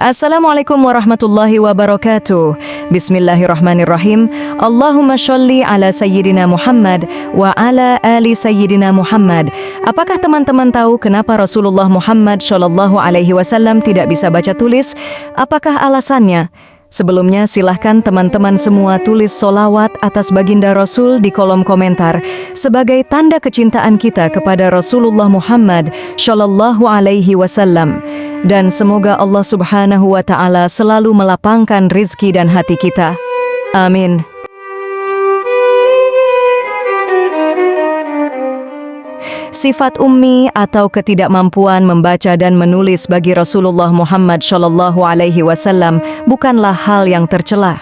Assalamualaikum warahmatullahi wabarakatuh. Bismillahirrahmanirrahim. Allahumma sholli ala Sayyidina Muhammad wa ala ali Sayyidina Muhammad. Apakah teman-teman tahu kenapa Rasulullah Muhammad Shallallahu Alaihi Wasallam tidak bisa baca tulis? Apakah alasannya? Sebelumnya silahkan teman-teman semua tulis solawat atas baginda Rasul di kolom komentar sebagai tanda kecintaan kita kepada Rasulullah Muhammad Shallallahu Alaihi Wasallam. Dan semoga Allah Subhanahu wa Ta'ala selalu melapangkan rizki dan hati kita. Amin. Sifat ummi atau ketidakmampuan membaca dan menulis bagi Rasulullah Muhammad Shallallahu Alaihi Wasallam bukanlah hal yang tercela.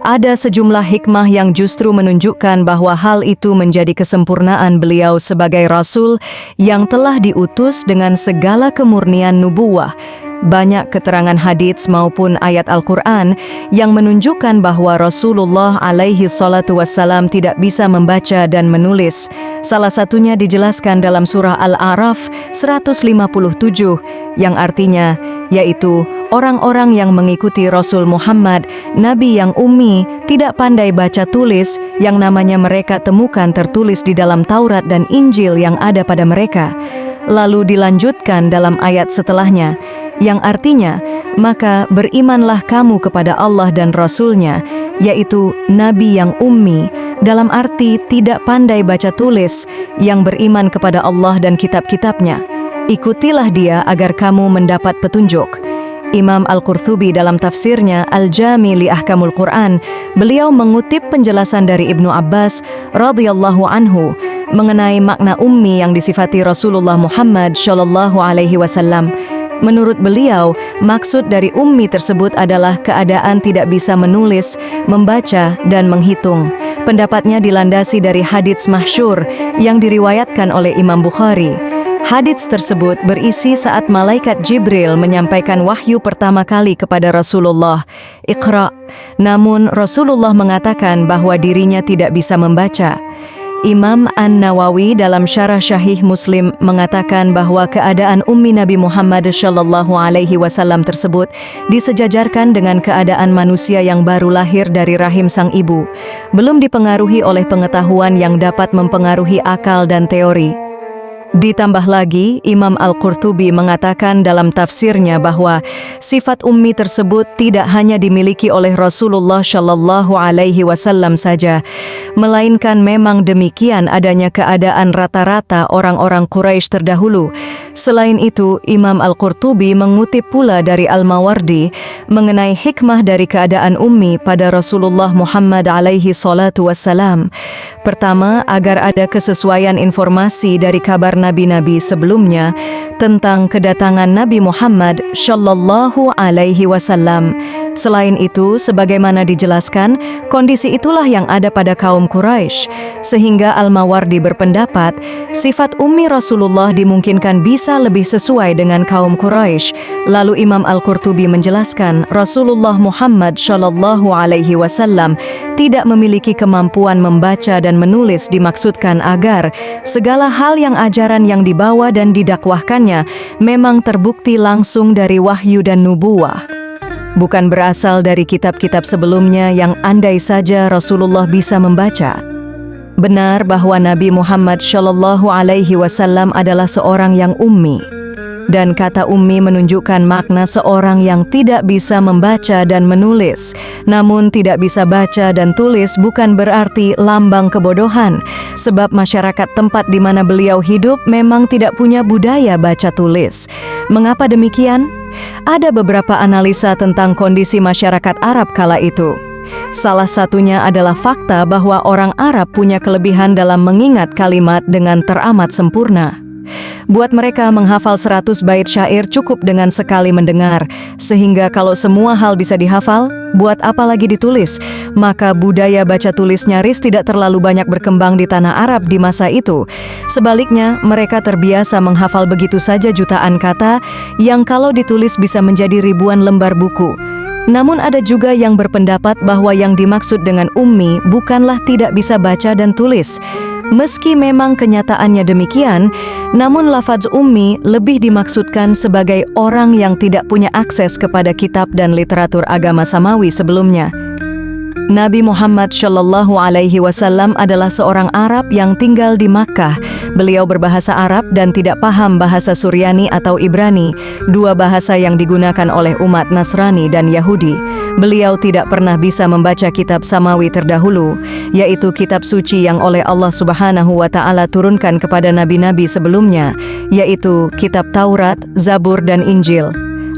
Ada sejumlah hikmah yang justru menunjukkan bahwa hal itu menjadi kesempurnaan beliau sebagai Rasul yang telah diutus dengan segala kemurnian nubuwah. Banyak keterangan hadits maupun ayat Al-Quran yang menunjukkan bahwa Rasulullah alaihi salatu wassalam tidak bisa membaca dan menulis. Salah satunya dijelaskan dalam surah Al-A'raf 157 yang artinya yaitu orang-orang yang mengikuti Rasul Muhammad, Nabi yang ummi, tidak pandai baca tulis yang namanya mereka temukan tertulis di dalam Taurat dan Injil yang ada pada mereka. Lalu dilanjutkan dalam ayat setelahnya, yang artinya, maka berimanlah kamu kepada Allah dan Rasul-Nya, yaitu Nabi yang ummi, dalam arti tidak pandai baca tulis, yang beriman kepada Allah dan kitab-kitabnya. Ikutilah dia agar kamu mendapat petunjuk. Imam Al-Qurtubi dalam tafsirnya Al-Jami li Ahkamul Quran, beliau mengutip penjelasan dari Ibnu Abbas radhiyallahu anhu mengenai makna ummi yang disifati Rasulullah Muhammad Shallallahu Alaihi Wasallam. Menurut beliau, maksud dari ummi tersebut adalah keadaan tidak bisa menulis, membaca, dan menghitung. Pendapatnya dilandasi dari hadits masyhur yang diriwayatkan oleh Imam Bukhari. Hadits tersebut berisi saat malaikat Jibril menyampaikan wahyu pertama kali kepada Rasulullah, Iqra. Namun Rasulullah mengatakan bahwa dirinya tidak bisa membaca. Imam An-Nawawi dalam Syarah Syahih Muslim mengatakan bahwa keadaan ummi Nabi Muhammad Shallallahu Alaihi Wasallam tersebut disejajarkan dengan keadaan manusia yang baru lahir dari rahim sang ibu, belum dipengaruhi oleh pengetahuan yang dapat mempengaruhi akal dan teori. Ditambah lagi, Imam Al-Qurtubi mengatakan dalam tafsirnya bahwa sifat ummi tersebut tidak hanya dimiliki oleh Rasulullah Shallallahu Alaihi Wasallam saja, melainkan memang demikian adanya keadaan rata-rata orang-orang Quraisy terdahulu. Selain itu, Imam Al-Qurtubi mengutip pula dari Al-Mawardi mengenai hikmah dari keadaan ummi pada Rasulullah Muhammad alaihi salatu wassalam. Pertama, agar ada kesesuaian informasi dari kabar nabi-nabi sebelumnya tentang kedatangan Nabi Muhammad Shallallahu Alaihi Wasallam. Selain itu, sebagaimana dijelaskan, kondisi itulah yang ada pada kaum Quraisy, sehingga Al-Mawardi berpendapat sifat ummi Rasulullah dimungkinkan bisa lebih sesuai dengan kaum Quraisy. Lalu Imam Al-Qurtubi menjelaskan Rasulullah Muhammad Shallallahu Alaihi Wasallam tidak memiliki kemampuan membaca dan menulis dimaksudkan agar segala hal yang ajaran yang dibawa dan didakwahkannya memang terbukti langsung dari wahyu dan nubuwah, bukan berasal dari kitab-kitab sebelumnya yang andai saja Rasulullah bisa membaca. Benar bahwa Nabi Muhammad Shallallahu Alaihi Wasallam adalah seorang yang ummi. Dan kata ummi menunjukkan makna seorang yang tidak bisa membaca dan menulis. Namun tidak bisa baca dan tulis bukan berarti lambang kebodohan, sebab masyarakat tempat di mana beliau hidup memang tidak punya budaya baca tulis. Mengapa demikian? Ada beberapa analisa tentang kondisi masyarakat Arab kala itu. Salah satunya adalah fakta bahwa orang Arab punya kelebihan dalam mengingat kalimat dengan teramat sempurna. Buat mereka menghafal 100 bait syair cukup dengan sekali mendengar, sehingga kalau semua hal bisa dihafal, buat apa lagi ditulis? Maka budaya baca tulis nyaris tidak terlalu banyak berkembang di tanah Arab di masa itu. Sebaliknya, mereka terbiasa menghafal begitu saja jutaan kata yang kalau ditulis bisa menjadi ribuan lembar buku. Namun ada juga yang berpendapat bahwa yang dimaksud dengan ummi bukanlah tidak bisa baca dan tulis. Meski memang kenyataannya demikian, namun lafaz ummi lebih dimaksudkan sebagai orang yang tidak punya akses kepada kitab dan literatur agama samawi sebelumnya. Nabi Muhammad Shallallahu Alaihi Wasallam adalah seorang Arab yang tinggal di Makkah. Beliau berbahasa Arab dan tidak paham bahasa Suryani atau Ibrani, dua bahasa yang digunakan oleh umat Nasrani dan Yahudi. Beliau tidak pernah bisa membaca kitab samawi terdahulu, yaitu kitab suci yang oleh Allah Subhanahu wa Ta'ala turunkan kepada nabi-nabi sebelumnya, yaitu kitab Taurat, Zabur, dan Injil.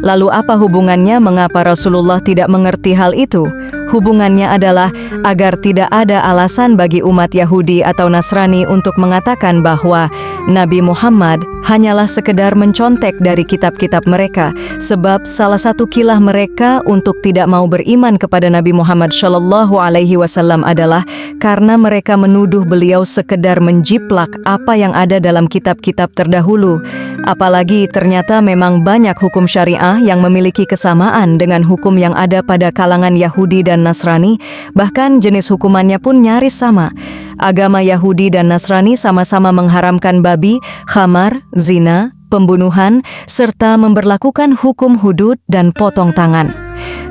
Lalu apa hubungannya mengapa Rasulullah tidak mengerti hal itu? Hubungannya adalah agar tidak ada alasan bagi umat Yahudi atau Nasrani untuk mengatakan bahwa Nabi Muhammad hanyalah sekedar mencontek dari kitab-kitab mereka, sebab salah satu kilah mereka untuk tidak mau beriman kepada Nabi Muhammad Shallallahu Alaihi Wasallam adalah karena mereka menuduh beliau sekedar menjiplak apa yang ada dalam kitab-kitab terdahulu. Apalagi ternyata memang banyak hukum syariah yang memiliki kesamaan dengan hukum yang ada pada kalangan Yahudi dan Nasrani, bahkan jenis hukumannya pun nyaris sama. Agama Yahudi dan Nasrani sama-sama mengharamkan babi, khamar, zina, pembunuhan, serta memberlakukan hukum hudud dan potong tangan.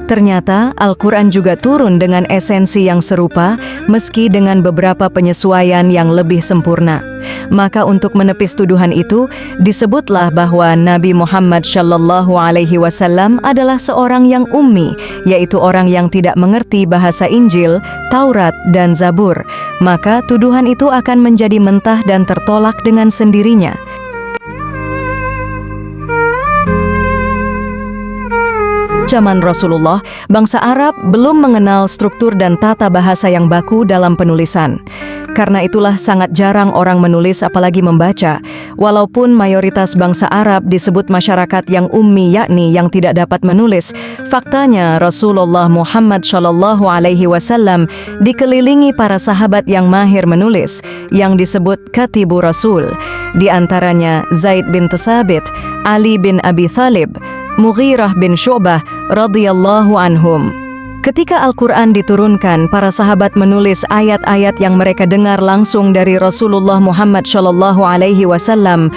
Ternyata Al-Quran juga turun dengan esensi yang serupa, meski dengan beberapa penyesuaian yang lebih sempurna. Maka untuk menepis tuduhan itu, disebutlah bahwa Nabi Muhammad Shallallahu Alaihi Wasallam adalah seorang yang ummi, yaitu orang yang tidak mengerti bahasa Injil, Taurat, dan Zabur. Maka tuduhan itu akan menjadi mentah dan tertolak dengan sendirinya. Zaman Rasulullah, bangsa Arab belum mengenal struktur dan tata bahasa yang baku dalam penulisan. Karena itulah sangat jarang orang menulis apalagi membaca. Walaupun mayoritas bangsa Arab disebut masyarakat yang ummi, yakni yang tidak dapat menulis, faktanya Rasulullah Muhammad Shallallahu Alaihi Wasallam dikelilingi para sahabat yang mahir menulis, yang disebut Katibu Rasul. Di antaranya Zaid bin Tsabit, Ali bin Abi Thalib, Mughirah bin Syu'bah radhiyallahu anhum. Ketika Al-Quran diturunkan, para sahabat menulis ayat-ayat yang mereka dengar langsung dari Rasulullah Muhammad Shallallahu Alaihi Wasallam.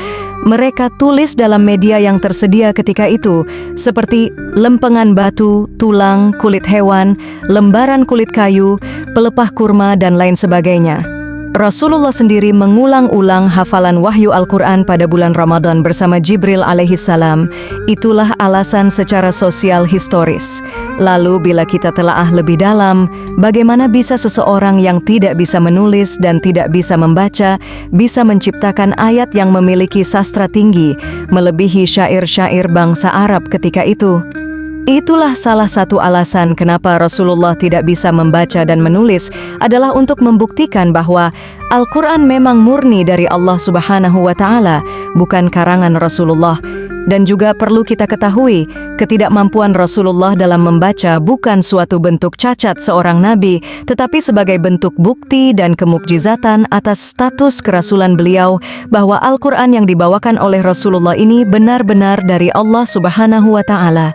Mereka tulis dalam media yang tersedia ketika itu, seperti lempengan batu, tulang, kulit hewan, lembaran kulit kayu, pelepah kurma, dan lain sebagainya. Rasulullah sendiri mengulang-ulang hafalan wahyu Al-Quran pada bulan Ramadan bersama Jibril alaihissalam. Itulah alasan secara sosial historis. Lalu bila kita telaah lebih dalam, bagaimana bisa seseorang yang tidak bisa menulis dan tidak bisa membaca, bisa menciptakan ayat yang memiliki sastra tinggi, melebihi syair-syair bangsa Arab ketika itu? Itulah salah satu alasan kenapa Rasulullah tidak bisa membaca dan menulis, adalah untuk membuktikan bahwa Al-Quran memang murni dari Allah Subhanahu wa Ta'ala, bukan karangan Rasulullah. Dan juga perlu kita ketahui, ketidakmampuan Rasulullah dalam membaca bukan suatu bentuk cacat seorang nabi, tetapi sebagai bentuk bukti dan kemukjizatan atas status kerasulan beliau, bahwa Al-Quran yang dibawakan oleh Rasulullah ini benar-benar dari Allah Subhanahu wa Ta'ala.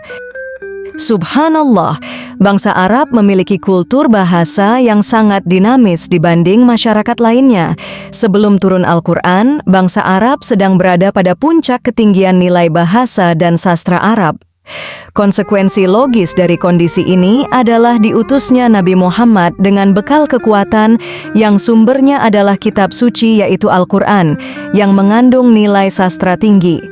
Subhanallah, bangsa Arab memiliki kultur bahasa yang sangat dinamis dibanding masyarakat lainnya. Sebelum turun Al-Quran, bangsa Arab sedang berada pada puncak ketinggian nilai bahasa dan sastra Arab. Konsekuensi logis dari kondisi ini adalah diutusnya Nabi Muhammad dengan bekal kekuatan yang sumbernya adalah kitab suci, yaitu Al-Quran, yang mengandung nilai sastra tinggi.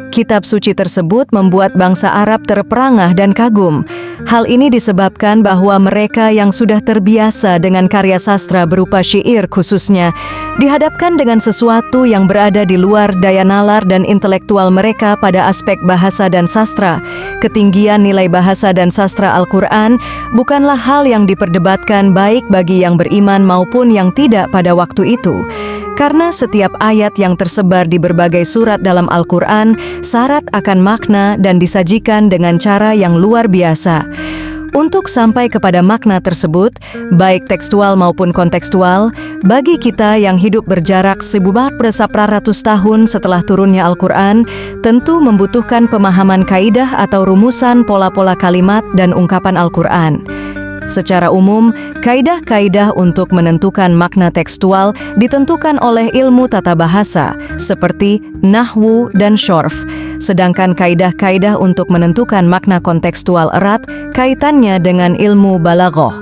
Kitab suci tersebut membuat bangsa Arab terperangah dan kagum. Hal ini disebabkan bahwa mereka yang sudah terbiasa dengan karya sastra berupa syair khususnya, dihadapkan dengan sesuatu yang berada di luar daya nalar dan intelektual mereka pada aspek bahasa dan sastra. Ketinggian nilai bahasa dan sastra Al-Quran bukanlah hal yang diperdebatkan baik bagi yang beriman maupun yang tidak pada waktu itu. Karena setiap ayat yang tersebar di berbagai surat dalam Al-Quran syarat akan makna dan disajikan dengan cara yang luar biasa. Untuk sampai kepada makna tersebut, baik tekstual maupun kontekstual, bagi kita yang hidup berjarak 1400 tahun setelah turunnya Al-Quran, tentu membutuhkan pemahaman kaidah atau rumusan pola-pola kalimat dan ungkapan Al-Quran. Secara umum, kaidah-kaidah untuk menentukan makna tekstual ditentukan oleh ilmu tata bahasa, seperti nahwu dan syarf. Sedangkan kaidah-kaidah untuk menentukan makna kontekstual erat kaitannya dengan ilmu balaghah.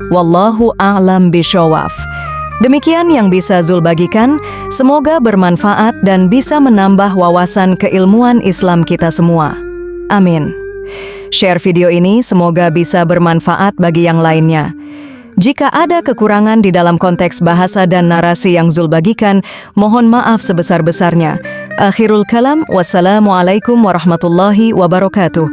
Wallahu a'lam bishawab. Demikian yang bisa Zul bagikan, semoga bermanfaat dan bisa menambah wawasan keilmuan Islam kita semua. Amin. Share video ini semoga bisa bermanfaat bagi yang lainnya. Jika ada kekurangan di dalam konteks bahasa dan narasi yang Zul bagikan, mohon maaf sebesar-besarnya. Akhirul kalam, wassalamualaikum warahmatullahi wabarakatuh.